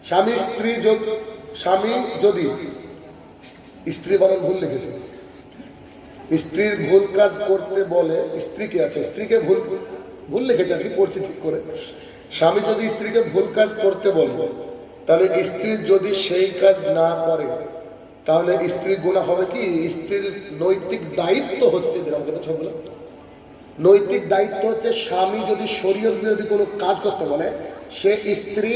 স্বামী স্বামী যদি স্ত্রী বানান ভুল লিখেছে, স্ত্রীর ভুল কাজ করতে বলে স্ত্রীকে, আছে স্ত্রীকে ভুল লিখেছে আর কি, পড়ছি ঠিক করে। স্বামী যদি স্ত্রীকে ভুল কাজ করতে বলে, তাহলে স্ত্রী যদি সেই কাজ না করে তাহলে স্ত্রীর গুনাহ হবে কি? স্ত্রীর নৈতিক দায়িত্ব হচ্ছে, নৈতিক দায়িত্ব হচ্ছে স্বামী যদি শরীয়ত বিরোধী কোনো কাজ করতে বলে, সে স্ত্রী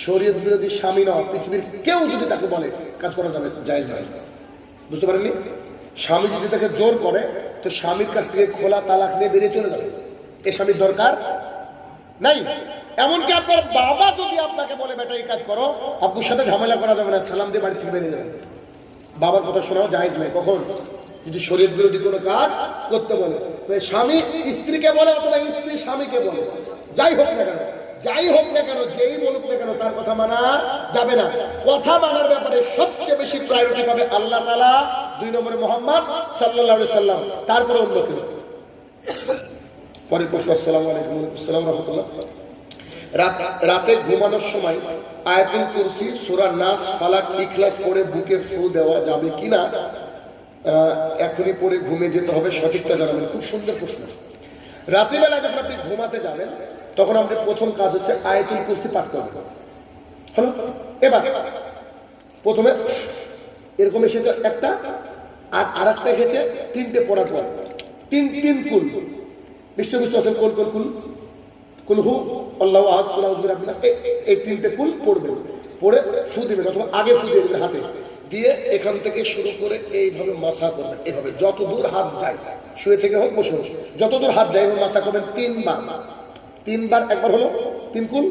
শরীয়ত বিরোধী স্বামী নয়, পৃথিবীর কেউ যদি তাকে বলে কাজ করা যাবে, জায়েজ নয়। বুঝতে পারেননি? স্বামী যদি তাকে জোর করে তো স্বামীর কাছ থেকে খোলা তালাক নিয়ে বেরিয়ে চলে যাবে, এ স্বামীর দরকার নাই। এমনকি আপনার বাবা যদি আপনাকে বলে বেটা এই কাজ করো, আব্বুর সাথে ঝামেলা করা যাবে না, সালাম দিয়ে বাড়ি থেকে বেরিয়ে যাবে। বাবার কথা শোনাও জায়েজ নাই। কখন? যদি শরীয়ত বিরোধী কোনো কাজ করতে বলে। তো স্বামী স্ত্রীকে বলে অথবা স্ত্রী স্বামীকে বলে, যাই হোক না কেন, যেই বলুক না কেন, তার কথা মানা যাবে না। কথা মানার ব্যাপারে সবচেয়ে বেশি প্রায়োরিটি পাবে আল্লাহ তাআলা, 2 নম্বরে মুহাম্মদ সাল্লাল্লাহু আলাইহি সাল্লাম, তারপরে অন্য কেউ। পরের প্রশ্ন। আসসালামু আলাইকুম। আসসালাম রাহমাতুল্লাহ। রাতে ঘুমানোর সময় আয়াতুল কুরসি, সূরা নাস, ফালাক, ইখলাস পড়ে বুকে ফু দেওয়া যাবে কিনা? এখনই পড়ে ঘুমিয়ে যেতে হবে, সঠিকটা জানাবেন। খুব সুন্দর প্রশ্ন। রাতেবেলা যখন আপনি ঘুমাতে যাবেন তখন আমাদের প্রথম কাজ হচ্ছে আয়াতুল কুরসি পাঠ করবেন। হলো? এবার প্রথমে এরকম এসেছে একটা, আর আরেকটা এসেছে 3টে পড়ার পর, তিন কুল। নিশ্চয় বুঝতে পারছেন কোন কোন কুল? কুল হু আল্লাহু আহাদ, কুল আউযু বিরাব্বিন নাস, এই 3টে কুল পড়বেন। পড়ে ফু দিবেন, অথবা আগে ফু দিয়ে দিবেন হাতে দিয়ে, এখান থেকে শুরু করে এইভাবে মাসা করবেন। এইভাবে যত দূর হাত যায়, শুয়ে থেকে হোক বসে হোক, যত দূর হাত যায় এবং মাসা করবেন 3বার। একবার হলো 3 কুল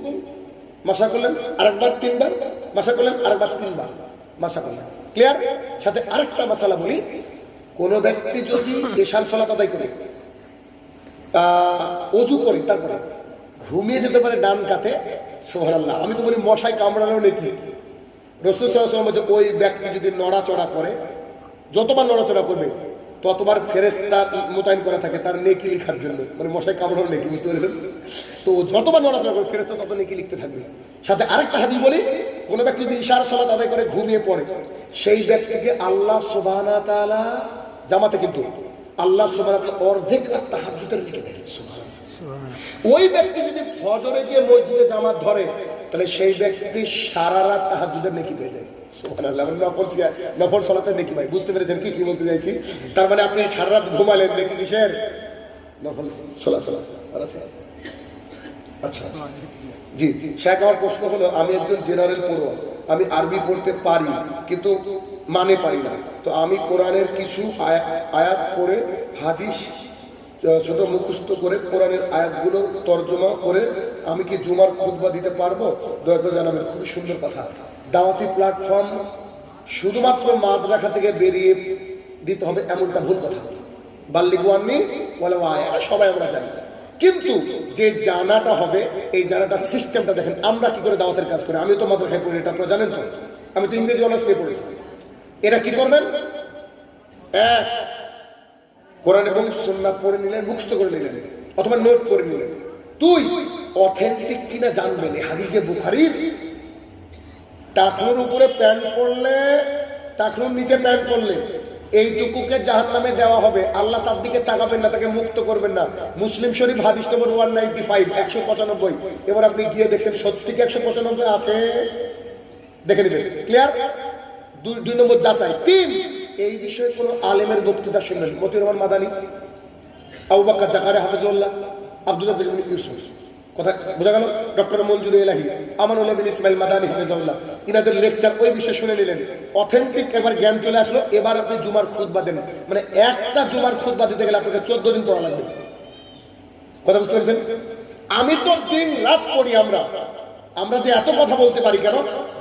মাসা করলেন, আরেকবার 3বার মাসা করলেন, আরেকবার 3বার মাসা করলেন। ক্লিয়ার? সাথে আরেকটা মাসালা বলি, কোন ব্যক্তি যদি এশার সালাত আদায় করে ওযু করে তারপরে ঘুমিয়ে যেতে পারে ডান কাতে, সুবহানাল্লাহ। আমি তো বলি মশায় কামড়ানো নাকি, রাসূল সাল্লাল্লাহু আলাইহি ওয়াসাল্লাম বলেছে ওই ব্যক্তি যদি নড়াচড়া করে, যতবার নড়াচড়া করবে ততবার ফেরেশতা মোতায়েন করা থাকে তার নেকি লেখার জন্য, মানে মশায় কামড়ানো নেকি। বুঝতে পেরেছেন? তো যতবার নড়াচড়া করবে ফেরেশতা তত নেকি লিখতে থাকবে। সাথে আরেকটা হাদিস বলি, কোন ব্যক্তি যদি ইশার সালাত আদায় করে ঘুমিয়ে পড়ে, সেই ব্যক্তিকে আল্লাহ সুবহানাহু ওয়া তাআলা জামাতে, কিন্তু আল্লাহ সুবহানাহু ওয়া তাআলা অর্ধেক রাত তাহাজ্জুদের লিখে দেয়। ওই ব্যক্তি যদি ফজরে গিয়ে মসজিদে জামাত ধরে, তাহলে সেই ব্যক্তি সারা রাত তাহাজ্জুদের নেকি পেয়ে যায়। সুবহানাল্লাহ। নফল সালাতের নেকি ভাই। বুঝতে পেরেছেন কি বলতে চাইছি? তার মানে আপনি সারা রাত ঘুমালেন, নেকি কিসের? নফল সালাত। আচ্ছা জি। শেখ, আমার প্রশ্ন হলো, আমি একজন জেনারেল পড়ুয়া, আমি আরবি পড়তে পারি কিন্তু মানে পারি না, তো আমি কোরআনের কিছু আয়াত পড়ে হাদিস ছোট মুখস্থ করে কোরআনের আয়াতগুলোর তর্জমা করে আমি কি জুমার খুতবা দিতে পারবো? দয়া করে জানাবেন। খুবই সুন্দর কথা। দাওয়াতি প্ল্যাটফর্ম শুধুমাত্র মাদ্রাসা থেকে বেরিয়ে দিতে হবে এমনটা ভুল কথা। বাল্লিগু আন্নী ওয়ালাউ আয়া, সবাই আমরা জানি, কিন্তু যে জানাটা হবে, এই জানাটা সিস্টেমটা দেখেন আমরা কি করে দাওয়াতের কাজ করি। আমি তো মাদ্রাসায় পড়ি, এটা আপনারা জানেন তো, আমি তো ইংরেজি অনার্স নিয়ে পড়েছি। এরা কি করবেন? কোরআন এবং সুন্নাহ পড়ে নিলেন, মুখস্থ করে নিলেন, অথবা নোট করে নিলেন। তুই অথেন্টিক কিনা জানবেন। হাদিসে বুখারীর টাকনুর উপরে প্যান্ট পরলে, টাকনুর নিচে প্যান্ট পরলে এইটুকুকে জাহান্নামে দেওয়া হবে। আল্লাহ তার দিকে তাকাবেন না, তাকে মুক্ত করবেন না। মুসলিম শরীফ হাদিস নম্বর 195, 195। এবার আপনি গিয়ে দেখছেন সত্যি কি 195 আছে? দেখে নেবেন। ক্লিয়ার? 2 নম্বর যাচাই। 3, এই বিষয়ে কোন আলেমের বক্তৃতা শুনবেন। মতিউর রহমান মাদানী, আবু বকর জাকারিয়া হাফিজুল্লাহ, আব্দুল্লাহ বিন ইউসুফ, কথা বোঝা গেল? ডক্টর মঞ্জুর ইলাহি, আমানুল্লাহ বিন ইসমাইল মাদানী হাফিজাহুল্লাহ, ইনাদের লেকচার ওই বিষয়ে শুনে নিলেন। অথেন্টিক একবার জ্ঞান চলে আসলো। এবার আপনি জুমার খুতবা দেন, মানে একটা জুমার খুতবা দিতে গেলে আপনাকে 14 দিন পড়া লাগবে। কথা বুঝতে পেরেছেন? আমি তো দিন রাত পড়ি। আমরা যে এত কথা বলতে পারি কেন?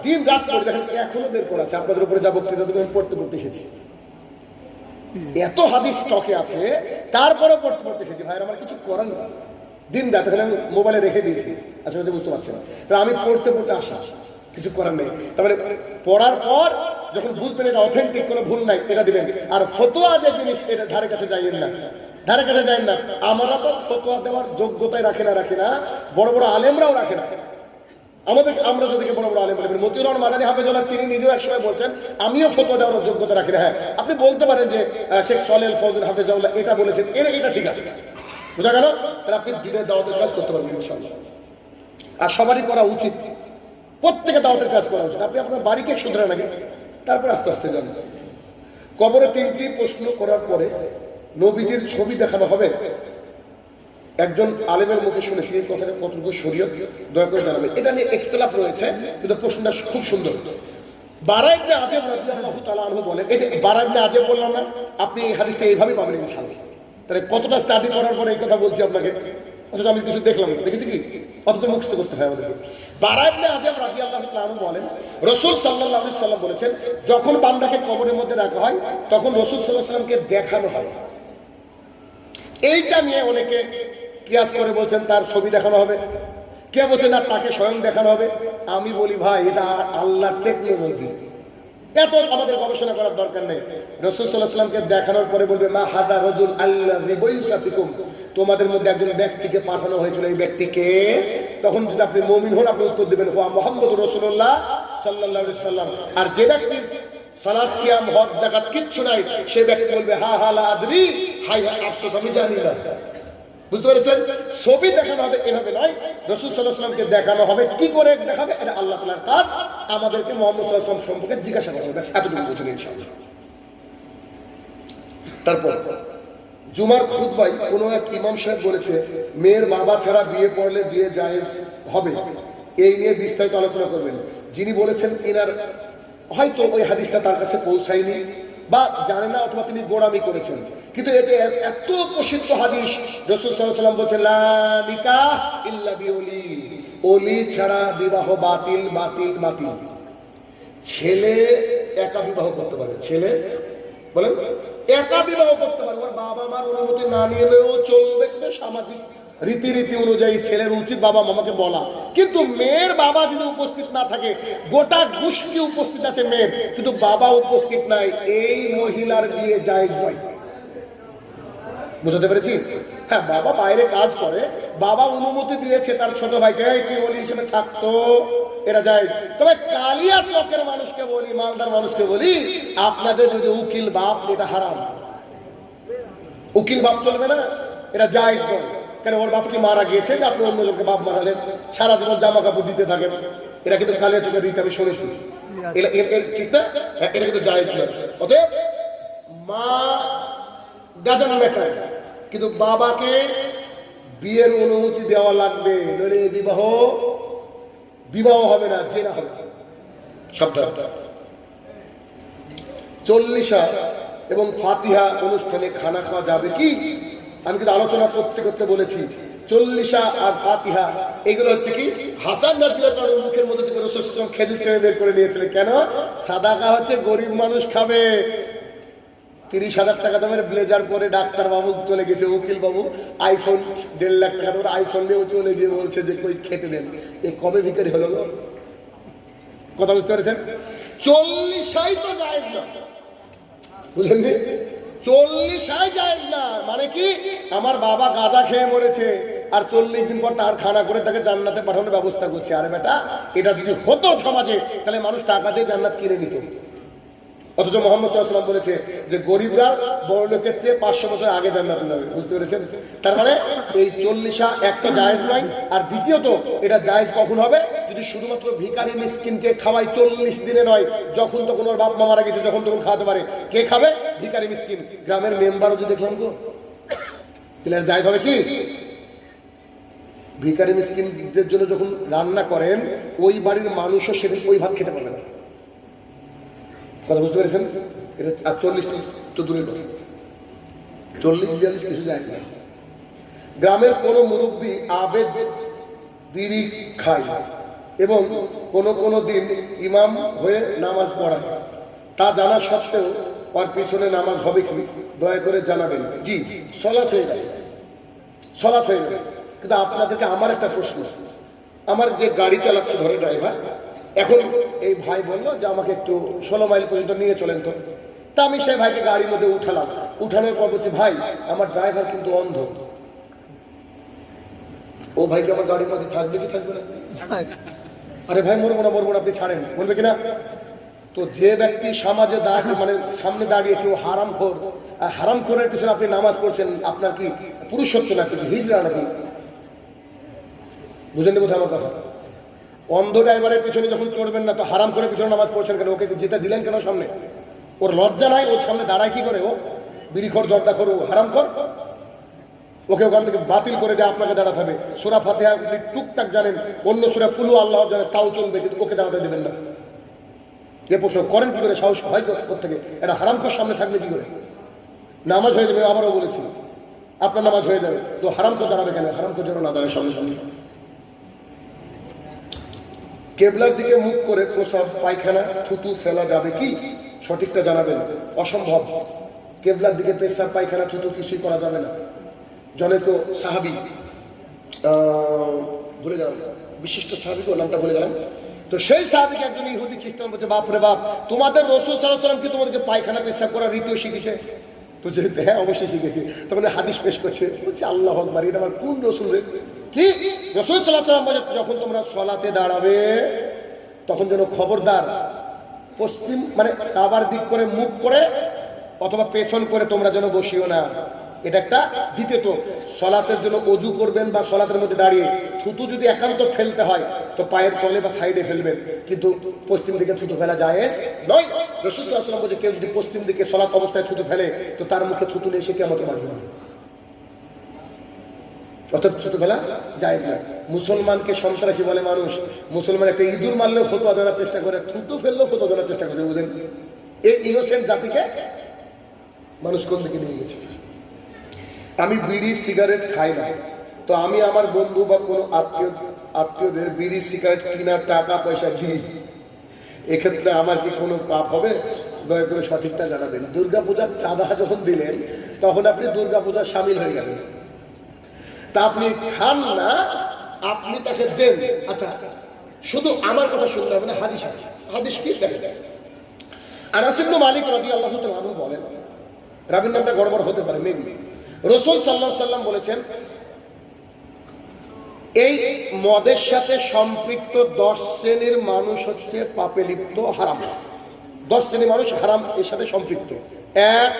দিন রাত পড়ি। দেখেন এখনো বের করা আছে। আপনাদের উপরে যা বক্তৃতা দেবেন পড়তে এসেছি, এত হাদিস স্টকে আছে, তারপরে পড়তে এসেছি। ভাইয়ের আমার কিছু করার না, দিন রাত এখানে আমি মোবাইলে রেখে দিয়েছি, আসলে বুঝতে পারছি না। তা আমি পড়তে আসা, কিছু করার নেই। তারপরে পড়ার পর যখন বুঝবেন এটা অথেন্টিক, কোনো ভুল নাই, এটা দিবেন। আর ফতোয়া যে জিনিস, এটা ধারে কাছে যাইয়েন না। আমরা তো ফতোয়া দেওয়ার যোগ্যতায় রাখে না, বড় বড় আলেমরাও রাখে না। আমরা যাদেরকে বড় বড় আলেম বলি, মতিউর রহমান মাদানী হাফেজুল্লাহ তিনি নিজেও একসময় বলছেন আমিও ফতোয়া দেওয়ার যোগ্যতা রাখি না। হ্যাঁ, আপনি বলতে পারেন যে শেখ সলেহ ফজল হাফেজাউল্লাহ এটা বলেছেন, এটা ঠিক আছে, বোঝা গেল? তাহলে আপনি দিনের দাওয়াতের কাজ করতে পারবেন ইনশাআল্লাহ। আর সবারই করা উচিত, প্রত্যেকে দাওয়াতের কাজ করা উচিত। আপনি আপনার বাড়িকে শুধরে রাখেন, তারপর আস্তে আস্তে যান। কবরে 3টি প্রশ্ন করার পরে নবীজির ছবি দেখানো হবে। একজন আলেমের মুখে শুনেছি, এই কথাটা কতটুকু শরীয়ত দয়া করে জানাবেন। এটা নিয়ে ইখতিলাফ রয়েছে, কিন্তু প্রশ্নটা খুব সুন্দর। বারা ইবনে আযিব রাদিয়াল্লাহু তাআলা আনহু বলেন, এই যে বারা ইবনে আযিব বললাম না, আপনি এই হাদিসটা এইভাবেই পাবেন ইনশাআল্লাহ। তাহলে কতটা স্টাডি করার পরে এই কথা বলছি আপনাকে, অথচ আমি কিছু দেখলাম না, দেখেছি কি, অথচ মুখস্থ করতে হয় আমাদেরকে। বারা ইবনে আযিব রাদিয়াল্লাহু তাআলা আনহু বলেন, রাসূল সাল্লাল্লাহু আলাইহি সাল্লাম বলেছেন, যখন বান্দাকে কবরের মধ্যে রাখা হয় তখন রাসূল সাল্লাল্লাহু আলাইহি সাল্লামকে দেখানো হয়। এইটা নিয়ে অনেকে কিয়াস করে বলছেন তার ছবি দেখানো হবে, কে বলছেন না তাকে স্বয়ং দেখানো হবে। আমি বলি ভাই, এটা আল্লাহর টেকনোলজি, এত আমাদের গবেষণা করার দরকার নেই। রাসূল সাল্লাল্লাহু আলাইহি সাল্লামকে দেখানোর পরে বলবে মা হাদা রাজুল আল্লাযী বুইসা ফিকুম, তোমাদের মধ্যে একজন ব্যক্তিকে পাঠানো হয়েছিল, এই ব্যক্তিকে। তখন যদি আপনি মুমিন হন আপনি উত্তর দেবেন ওয়া মুহাম্মদুর রাসূলুল্লাহ সাল্লাল্লাহু আলাইহি সাল্লাম। আর যে ব্যক্তি সালাত সিয়াম হজ যাকাত কিচ্ছু নাই, সেই ব্যক্তি বলবে হা হা লা আদরি, হাই হাই আফসোস আমি জানি না। বুঝতে পেরেছেন? ছবি দেখানো হবে এভাবে নয়, রাসূল সাল্লাল্লাহু আলাইহি ওয়াসাল্লামকে দেখানো হবে। কি করে দেখাবে? এটা আল্লাহ তাআলার কাজ, আমাদেরকে মুহাম্মদ সাল্লাল্লাহু আলাইহি ওয়াসাল্লাম সম্পর্কে জিজ্ঞাসা করা হবে, এতটুকু বুঝুন ইনশাআল্লাহ। তারপর জুমার খুতবায় কোনো এক ইমাম সাহেব বলেছে মেয়ের বাবা ছাড়া বিয়ে পড়লে বিয়ে জায়েজ হবে, এই নিয়ে বিস্তারিত আলোচনা করবেন। যিনি বলেছেন এনার হয়তো ওই হাদিসটা তার কাছে পৌঁছায়নি বা জানে না, অথবা তিনি গোড়ামি করেছেন, কিন্তু এতে এত প্রসিদ্ধ হাদিস, রাসূল সাল্লাল্লাহু আলাইহি ওয়াসাল্লাম বলেছেন লা নিকাহ ইল্লা বিওলি, ওলি ছাড়া বিবাহ বাতিল বাতিল বাতিল। ছেলে একা বিবাহ করতে পারে, ছেলে বলেন একা বিবাহ করতে পারে, ওর বাবা মার অনুমতি না নিলেও চলবে, কিন্তু সামাজিক রীতিনীতি অনুযায়ী ছেলের উচিত বাবা মামাকে বলা। কিন্তু মেয়ের বাবা যদি উপস্থিত না থাকে, গোটা গোষ্ঠী উপস্থিত আছে মেয়ের, কিন্তু বাবা উপস্থিত নাই, এই মহিলার বিয়ে জায়েজ নয়। বুঝতে পেরেছি? হ্যাঁ, বাবা বাইরে কাজ করে, বাবা অনুমতি দিয়েছে তার ছোট ভাইকে তুই ওলি হিসেবে থাকতো, এটা জায়েজ। তবে কালিয়া চকের মানুষকে বলি, মালদার মানুষকে বলি, আপনাদের যে উকিল বাপ, এটা হারাম। উকিল বাপ চলবে না, এটা জায়েজ নয়। কেন? ওর বাপ কি মারা গিয়েছে যে আপনি অন্য লোককে বাপ মারালেন, সারা জীবন জামা কাপড় দিতে থাকেন, এটা কিন্তু কালিয়া চোখে দিতে আমি শুনেছি, ঠিক না? এটা কিন্তু জায়েজ নয়। অতএব মা ডাজন্ট ম্যাটার, কিন্তু বাবাকে বিয়ের অনুমতি দেওয়া লাগবে, নইলে বিবাহ হবে না, জেনা হবে। সাবধান। 40 এবং ফাতিহা অনুষ্ঠানে খানা খাওয়া যাবে কি? আমি কিন্তু আলোচনা করতে করতে বলেছি 40 আর ফাতিহা এগুলো হচ্ছে কি, হাসান রাদিয়াল্লাহু তাআলার মুখের মধ্যে থেকে রাসূল সাল্লাল্লাহু আলাইহি ওয়াসাল্লাম খেজুর টেনে বের করে নিয়েছিলেন। কেন? সাদাকা হচ্ছে গরিব মানুষ খাবে। 30,000 টাকা দামের ব্লেজার পরে ডাক্তার বাবু চলে গেছে, উকিল বাবু আইফোন 1.5 লাখ টাকা দামের আইফোন নিয়েও চলে গিয়ে বলছে যে কই খেতে দেন। এ কবে ভিখারি হলো? কথা বুঝতে পেরেছেন? 40 তো জায়েজ না, বুঝলেন? 40 জায়েজ না মানে কি, আমার বাবা গাঁজা খেয়ে মরেছে আর 40 দিন পর তার খানা করে তাকে জান্নাতে পাঠানোর ব্যবস্থা করছে। আরে বেটা, এটা যদি হতো সমাজে, তাহলে মানুষ টাকা দিয়ে জান্নাত কিনে নিত। অথচ মুহাম্মদ সাল্লাল্লাহু আলাইহি ওয়াসাল্লাম বলেছে যে গরিবরা বড় লোকের চেয়ে 500 বছর আগে জান্নাতে যাবে। বুঝতে পেরেছেন? তার মানে এই 40 একটা জায়েজ নয়। আর দ্বিতীয়ত, এটা জায়েজ কখন হবে? যদি শুধুমাত্র ভিখারি মিসকিনকে খাওয়াই 40 দিনে নয়, যখন তখন ওর বাপ মা মারা গেছে যখন তখন খাওয়াতে পারে। কে খাবে? ভিখারি মিসকিন। গ্রামের মেম্বারও যদি দেখলাম তো, তাহলে জায়েজ হবে কি? ভিখারি মিসকিনদের জন্য যখন রান্না করেন, ওই বাড়ির মানুষও সেদিন ওই ভাত খেতে পারবে না। কথা বুঝতে পেরেছেন? এটা আর 40 তো দূরের কথা, 40-42 কিছু যায় না। গ্রামের কোনো মুরব্বী আবেদ বিড়ি খায় এবং কোনো দিন ইমাম হয়ে নামাজ পড়ায়, তা জানা সত্ত্বেও ওর পিছনে নামাজ হবে কি? দয়া করে জানাবেন। জি, সলাৎ হয়ে যাবে, সলাৎ হয়ে যাবে। কিন্তু আপনাদেরকে আমার একটা প্রশ্ন, আমার যে গাড়ি চালাচ্ছে ধরে ড্রাইভার, এখন এই ভাই বললো যে আমাকে একটু 16 মাইল পর্যন্ত নিয়ে চলেন তো। তা আমি সেই ভাইকে গাড়ির মধ্যে উঠালাম, উঠানোর পর বলছি ভাই আমার ড্রাইভার কিন্তু অন্ধ। ও ভাইকে আমার গাড়ির মধ্যে থাকবে কি থাকবে না? আরে ভাই মরবো না আপনি ছাড়েন, বলবে কিনা? তো যে ব্যক্তি সমাজে মানে সামনে দাঁড়িয়েছে ও হারামখোর, আর হারামখোরের পিছনে আপনি নামাজ পড়ছেন, আপনার কি পুরুষত্ব না, কিন্তু হিজড়া নাকি? বুঝেন কোথায় আমার কথা? অন্ধ ড্রাইভারের পিছনে যখন চড়বেন না, তো হারামখোরের পিছনে নামাজ পড়ছেন কেন? ওকে যেতে দিলেন কেন সামনে? ওর লজ্জা নাই? ওর সামনে দাঁড়ায় কি করে? ও বিড়িখোর, জর্দাখোর, ও হারামখোর। ওকে ওখান থেকে বাতিল করে দেয়, আপনাকে দাঁড়াতে হবে। সূরা ফাতিহা আপনি টুকটাক জানেন, অন্য সূরা কুলু আল্লাহ জানেন, তাও চলবে, কিন্তু ওকে দাঁড়াতে দেবেন না। এ প্রশ্ন করেন কি করে? সাহস হয় কোত্থেকে? এটা হারামখোর সামনে থাকলে কি করে? নামাজ হয়ে যাবে, আবারও বলেছি আপনার নামাজ হয়ে যাবে, তো হারামখোর দাঁড়াবে কেন? হারামখোর যেন না দাঁড়ায় সামনে সামনে। কেবলার দিকে মুখ করে প্রসাব, পায়খানা, থুতু ফেলা যাবে কি? সঠিকটা জানাবেন। অসম্ভব। কেবলার দিকে পেশাব, পায়খানা, থুতু কিছুই করা যাবে না। জনৈক সাহাবী, ভুলে গেলাম বিশিষ্ট সাহাবী, নামটা ভুলে গেলাম। তো সেই সাহাবীকে একজন ইহুদি খ্রিস্টান বলছে, বাপ রে বাপ, তোমাদের রাসূল সাল্লাল্লাহু আলাইহি ওয়াসাল্লাম কি তোমাদেরকে পায়খানা পেশাব করার রীতিও শিখেছে? তো যে হ্যাঁ অবশ্যই শিখেছি। তখন হাদিস পেশ করছে, বলছে আল্লাহু আকবার, এটা আমার কোন রাসূল রে? কি রাসূল সাল্লাল্লাহু আলাইহি ওয়াসাল্লাম বলে, যখন তোমরা সালাতে দাঁড়াবে তখন যেন খবরদার পশ্চিম মানে কাবার দিক করে মুখ করে অথবা পেছন করে তোমরা যেন বসিও না। এটা একটা। দ্বিতীয়ত, সলাতের জন্য অজু করবেন বা সলাতের মধ্যে দাঁড়িয়ে থুতু যদি একান্ত ফেলতে হয় তো পায়ের তলে বা সাইডে ফেলবেন, কিন্তু পশ্চিম দিকে থুতু ফেলা জায়েজ নয়। রাসূল সাল্লাল্লাহু আলাইহি ওয়াসাল্লাম বলেছে, কেউ যদি পশ্চিম দিকে সলাত অবস্থায় থুতু ফেলে তো তার মুখে থুতু নিয়ে সে কিয়ামতের মাঠে যাবে। অর্থাৎ থুতু ফেলা জায়েজ নয়। মুসলমানকে সন্ত্রাসী বলে মানুষ। মুসলমান একটা ইঁদুর মারলেও ফতোয়া দেওয়ার চেষ্টা করে, থুতু ফেললেও ফতোয়া দেওয়ার চেষ্টা করে। বুঝেন, এই ইনোসেন্ট জাতিকে মানুষ কোন দিকে নিয়ে গেছে। আমি বিড়ি সিগারেট খাই না, তো আমি আমার বন্ধু বা কোনো আত্মীয়দের বিড়ি সিগারেট কিনার টাকা পয়সা দিই, এক্ষেত্রে আমার কি কোনো পাপ হবে? দয়া করে সঠিকটা জানাবেন। দুর্গাপূজার চাঁদা যখন দিলেন তখন আপনি দুর্গাপূজার সামিল হয়ে গেলেন, তা আপনি খান না, আপনি তাকে দেন। আচ্ছা, শুধু আমার কথা শুনতে হবে না, হাদিস আছে। হাদিস কি দেখেন, আনাস ইবনে মালিক রাদিয়াল্লাহু তাআলা আনহু বলেন, রাবির নামটা গড়বড় হতে পারে মেবি, রাসূল সাল্লাল্লাহু আলাইহি ওয়াসাল্লাম বলেছেন, এই মদের সাথে সম্পৃক্ত 10 শ্রেণীর মানুষ হচ্ছে পাপে লিপ্ত, হারাম। 10 শ্রেণীর মানুষ হারাম এর সাথে সম্পৃক্ত। এক,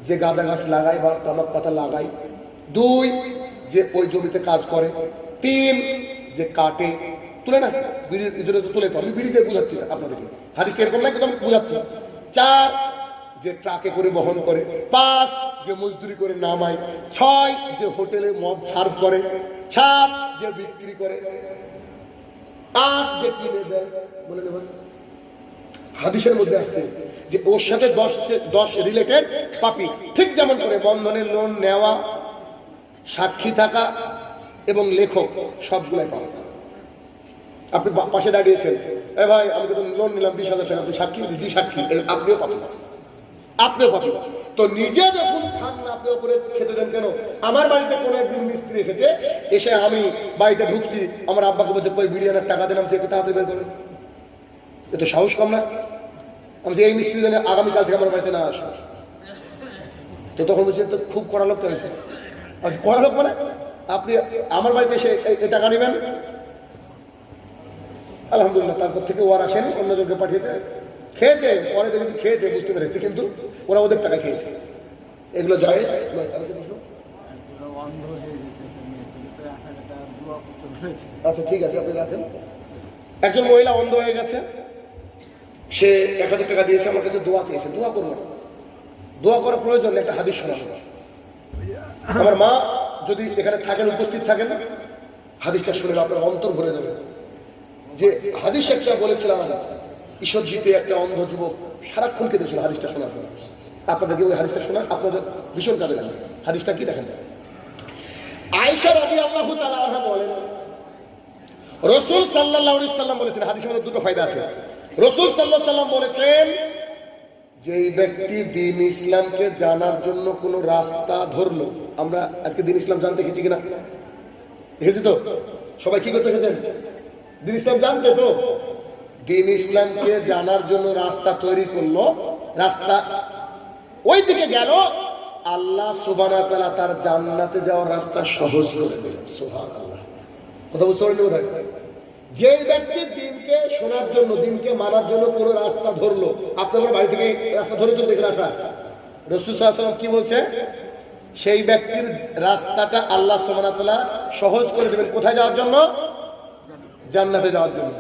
যে গাঁজা গাছ লাগায় বা তামাক পাতা লাগায়। 2, যে ওই জমিতে কাজ করে। 3, যে কাটে, তুলে না, বিড়ির জন্য তো তুলে, তো আমি বিড়িতে বুঝাচ্ছি আপনাদেরকে, হাদিসটা এরকম না, কিন্তু আমি বুঝাচ্ছি। 4, যে ট্রাকে করে বহন করে। 5, যে মজদুরি করে নামায়। 6, যে হোটেলে মদ সার্ভ করে। 7, যে বিক্রি করে। 8, যে কিনে দেয়। বলে নেবেন, হাদিসের মধ্যে আছে যে ওর সাথে 10 রিলেটেড পাপি। ঠিক যেমন করে বন্ধনের লোন নেওয়া, সাক্ষী থাকা এবং লেখক, সবগুলাই পাবে। আপনি পাশে দাঁড়িয়েছেন, এ ভাই আমি তো লোন নিলাম 20,000 টাকা, আপনি সাক্ষী? জি সাক্ষী। আপনিও পাবেন, আপনিও পাবেন। তো নিজে যখন খান না, আপনি ওপরে খেতে দেন কেন? আমার বাড়িতে কোনো একদিন মিস্ত্রি রেখেছে, এসে আমি বাড়িতে ঢুকছি, আমার আব্বাকে বলছে কই বিড়ি আনার টাকা দেন, আমি সে তাড়াতাড়ি বের করেন। এ তো সাহস কম না? আমি যে এই মিস্ত্রি জানে আগামীকাল থেকে আমার বাড়িতে না আসে। তো তখন বলছি তো খুব কড়া লোক তো হয়েছে। আচ্ছা, কড়া লোক মানে আপনি আমার বাড়িতে এসে এই টাকা নেবেন? আলহামদুলিল্লাহ, তারপর থেকে ও আর আসেনি, অন্যজনকে পাঠিয়েছে, খেয়েছে, পরে দেখেছি খেয়েছে, বুঝতে পেরেছি, কিন্তু ওরা ওদের টাকা খেয়েছে। এগুলো জায়েজ নয়। আচ্ছা ঠিক আছে, আপনি রাখেন। একজন মহিলা অন্ধ হয়ে গেছে, সে 1000 টাকা দিয়েছে, আমার কাছে দোয়া চেয়েছে। দোয়া করবো না, দোয়া করার প্রয়োজন নেই, একটা হাদিস শোনাবো। আমার মা যদি এখানে থাকেন, উপস্থিত থাকেন, হাদিসটা শুনে আপনার অন্তর ভরে যাবে। যে হাদিস একটা বলেছিলাম, ঈশ্বরজিতে একটা অন্ধ যুবক সারাক্ষণ কেঁদেছিল হাদিসটা শোনার পর। আপনাদেরকে ওই হাদিসটা শোনা আপনাদের ভীষণ কাজে লাগবে। হাদিসটা কি দেখেন, আয়েশা রাদিয়াল্লাহু তাআলা আনহা বলেন, রাসূল সাল্লাল্লাহু আলাইহি সাল্লাম বলেছেন, হাদিসের মধ্যে দুটো ফায়দা আছে। রাসূল সাল্লাল্লাহু আলাইহি সাল্লাম বলেছেন, যে এই ব্যক্তি দ্বীন ইসলামকে জানার জন্য কোন রাস্তা ধরলো। আমরা আজকে দ্বীন ইসলাম জানতে গেছি কিনা? দেখেছি তো সবাই, কি করতে গেছেন? দ্বীন ইসলাম জানতে তো। দ্বীন ইসলামকে জানার জন্য রাস্তা তৈরি করলো, রাস্তা ওই দিকে গেল, আল্লাহ সুবহানাহু ওয়া তাআলা তার জান্নাতে যাওয়ার রাস্তা সহজ করে দিলেন। সুবহানাল্লাহ, কথা বুঝতে পারলেন? যেই ব্যক্তি দিনকে শোনার জন্য, দিনকে মানার জন্য কোনো রাস্তা ধরলো, আপনার বাড়ি থেকে রাস্তা ধরেছেন দেখে আসা, রাসূল সাল্লাল্লাহু আলাইহি ওয়াসাল্লাম কি বলছে? সেই ব্যক্তির রাস্তাটা আল্লাহ সুবহানাহু ওয়া তাআলা সহজ করে দেবেন। কোথায় যাওয়ার জন্য? জান্নাতে যাওয়ার জন্য।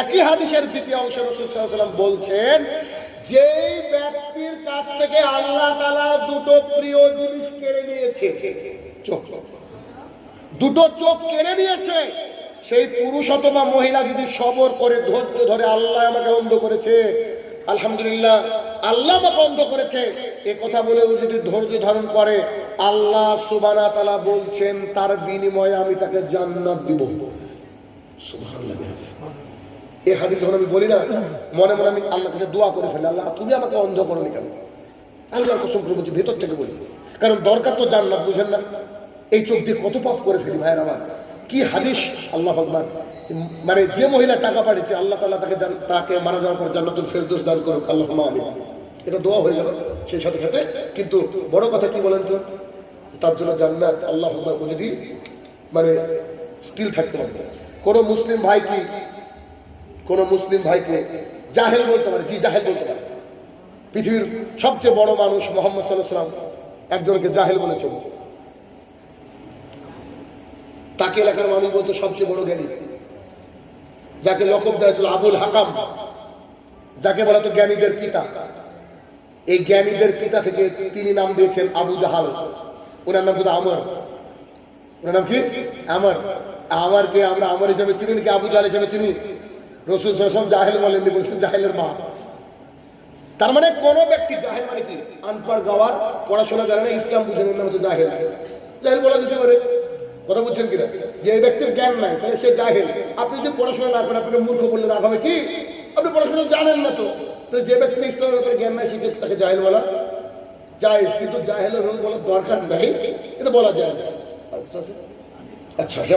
একই হাদিসের দ্বিতীয় অংশে রাসূল সাল্লাল্লাহু আলাইহি ওয়াসাল্লাম বলছেন, যেই ব্যক্তির কাছ থেকে আল্লাহ তাআলা দুটো প্রিয় জিনিস কেড়ে নিয়েছে, চোখ, দুটো চোখ কেড়ে নিয়েছে, সেই পুরুষ অথবা মহিলা যদি সবর করে, ধৈর্য ধরে, আল্লাহ আমাকে অন্ধ করেছে, আলহামদুলিল্লাহ আল্লাহ আমাকে অন্ধ করেছে, এ কথা বলেও যদি ধৈর্য ধারণ করে, আল্লাহ সুবহানাহু ওয়া তাআলা বলছেন তার বিনিময়ে আমি তাকে জান্নাত দিব। সুবহানাল্লাহ। এই হাদিস যখন আমি বলি না, মনে মনে আমি আল্লাহর কাছে দোয়া করে ফেলি, আল্লাহ তুমি আমাকে অন্ধ করোনি কেন? আল্লাহর কসম করে বলছি, ভেতর থেকে বলি, কারণ দরকার তো জান্নাত, বুঝেন না? এই চোখ দিয়ে কত পাপ করে ফেলি ভাইয়ের আমার। কি হাদিস, আল্লাহু আকবার। মানে যে মহিলা টাকা পাঠিয়েছে, আল্লাহ তাআলা তাকে মারা যাওয়ার পর জান্নাতুল ফেরদৌস দান করুক, আল্লাহুম্মা আমিন। এটা দোয়া হয়ে গেল সেই সাথে সাথে। কিন্তু বড় কথা কি বলেন তো, তার জন্য জান্নাত আল্লাহু আকবার ও যদি মানে স্টিল থাকতে পারে। কোন মুসলিম ভাইকে জাহেল বলতে পারে? জি, জাহেল বলতে পারে। পৃথিবীর সবচেয়ে বড় মানুষ মুহাম্মদ সাল্লাল্লাহু আলাইহি ওয়াসাল্লাম একজনকে জাহেল বলেছেন। তাকে এলাকার মানুষ বলতো সবচেয়ে বড় জ্ঞানী, যাকে লকব দেওয়া ছিল আবুল হাকাম, যাকে বলা তো জ্ঞানীদের পিতা। এই জ্ঞানীদের পিতা থেকে তিনি নাম দিয়েছেন আবু জাহাল। ওনার নাম কিন্তু আমর। ওনার নাম কি? আমর। আমারকে আমরা আমর হিসেবে চিনি নাকি আবু জাহাল হিসেবে চিনি? রাসূল সাল্লাল্লাহু আলাইহি ওয়াসাল্লাম জাহেল বলেননি, বলছেন জাহেলের মা। তার মানে কোন ব্যক্তি জাহেল মানে কি? আনপড়, গাওয়ার, পড়াশোনা জানে না, ইসলাম বুঝে না, নাম হচ্ছে জাহেল। জাহেল বলা যেতে পারে, কথা বুঝছেন কিনা? যে এই ব্যক্তির জ্ঞান নাই, তাহলে সে জাহেল। আপনি যদি পড়াশোনা না করেন, আপনাকে মূর্খ বললে রাগ হবে কি? আপনি পড়াশোনা জানেন না তো। তাহলে যে ব্যক্তির ইসলামের ব্যাপারে জ্ঞান নাই, সেক্ষেত্রে তাকে জাহেল বলা জায়েজ, কিন্তু জাহেল বলার দরকার নাই, এটা বলা জায়েজ। আচ্ছা।